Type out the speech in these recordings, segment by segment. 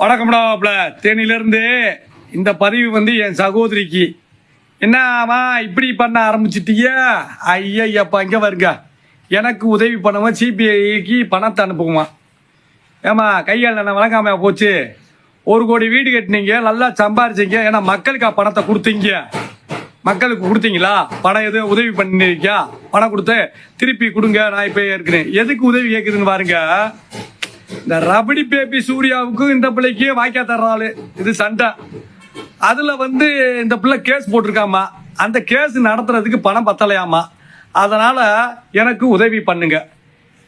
வணக்கம்டாப்ல தேனியிலிருந்து இந்த பதிவு வந்து என் சகோதரிக்கு. என்னம்மா இப்படி பண்ண ஆரம்பிச்சிட்டீங்க? ஐயப்பா இங்கே வருங்க. எனக்கு உதவி பண்ணவன் சிபிஐக்கு பணத்தை அனுப்புமா? ஏமா கையால் என்ன வழங்காம போச்சு? 1 கோடி வீடு கட்டினீங்க, நல்லா சம்பாரிச்சிங்க. ஏன்னா மக்களுக்கு பணத்தை கொடுத்தீங்க. மக்களுக்கு கொடுத்தீங்களா? பணம் எதுவும் உதவி பண்ணிருக்கா? பணம் கொடுத்து திருப்பி கொடுங்க, நான் இப்போ இருக்கிறேன். எதுக்கு உதவி கேட்குதுன்னு பாருங்க. இந்த ரபடி பேபி சூர்யாவுக்கும் இந்த பிள்ளைக்கு வாய்க்கா தர்றாள். இது சண்டை. அதில் வந்து இந்த பிள்ளை கேஸ் போட்டிருக்காமா. அந்த கேஸ் நடத்துறதுக்கு பணம் பத்தலையாமா. அதனால் எனக்கு உதவி பண்ணுங்க.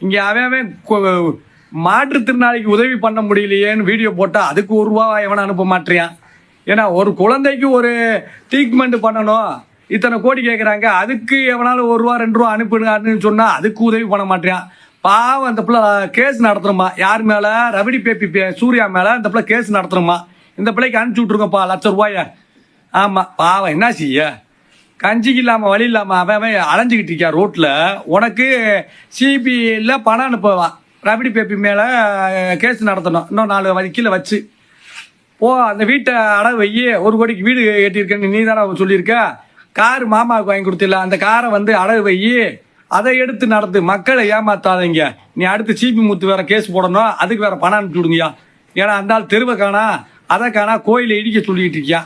இங்கே அவன் மாற்றுத்திறனாளிக்கு உதவி பண்ண முடியலையேன்னு வீடியோ போட்டால் அதுக்கு ₹1 எவனை அனுப்ப மாட்டேறான். ஏன்னா ஒரு குழந்தைக்கு ஒரு ட்ரீட்மெண்ட் பண்ணணும், இத்தனை கோடி கேட்குறாங்க, அதுக்கு எவனாலும் ₹1 ₹2 அனுப்புன்னு சொன்னால் அதுக்கு உதவி பண்ண மாட்டேறான். பாவம் அந்த பிள்ளை கேஸ் நடத்துறோமா. யார் மேலே? ரபடி பேபி சூர்யா மேலே இந்த பிள்ளை கேஸ் நடத்துறோமா. இந்த பிள்ளைக்கு அனுப்பிச்சி விட்ருங்கப்பா ₹1,00,000. ஆமாம் பாவம் என்ன செய்ய? கஞ்சிக்கு இல்லாமல் வழி இல்லாமல் அவன் அலைஞ்சிக்கிட்டு இருக்கா ரோட்டில். உனக்கு சிபிஐயில் பணம் அனுப்புவான். ரபடி பேபி மேலே கேஸ் நடத்தணும். இன்னும் 4 வக்கீல வச்சு அந்த வீட்டை அடகு வை. 1 கோடிக்கு வீடு கட்டியிருக்கேன்னு நீ தானே சொல்லியிருக்க. கார் மாமாவுக்கு வாங்கி கொடுத்தில்ல, அந்த காரை வந்து அடகு வை. அதை எடுத்து நடத்து. மக்களை ஏமாத்தாதீங்க. நீ அடுத்து சிபி முத்து வேற கேஸ் போடணும், அதுக்கு வேற பணம் அனுப்பிச்சு விடுங்கயா. ஏன்னா அந்த ஆள் தெருவை காணா, அதை காணா, கோயிலை இடிக்க சொல்லிட்டு இருக்கியா.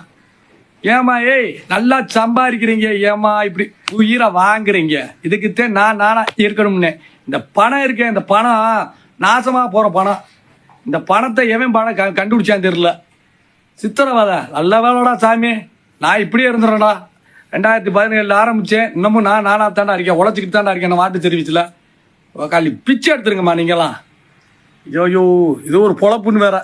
ஏமா ஏய் நல்லா சம்பாதிக்கிறீங்க, ஏமா இப்படி உயிரை வாங்குறீங்க? இதுக்குத்தான் நானா இருக்கணும்னு. இந்த பணம் இருக்கேன், இந்த பணம் நாசமாக போகிற பணம். இந்த பணத்தை எவன் பணம் கண்டுபிடிச்சான்னு தெரியல. சித்திரவதை. நல்ல வேலைடா சாமி, நான் இப்படியே இருந்துடுறேன்டா. 2017 ஆரம்பித்தேன், இன்னமும் நானாக தாண்டா இருக்கேன், உழைச்சிக்கிட்டு தாண்டா இருக்கேன். வாட்டு சர்வீஸில் காலி பிச்சை எடுத்துருங்கம்மா நீங்களாம். ஐயோ இது ஒரு பொழப்புன்னு வேற.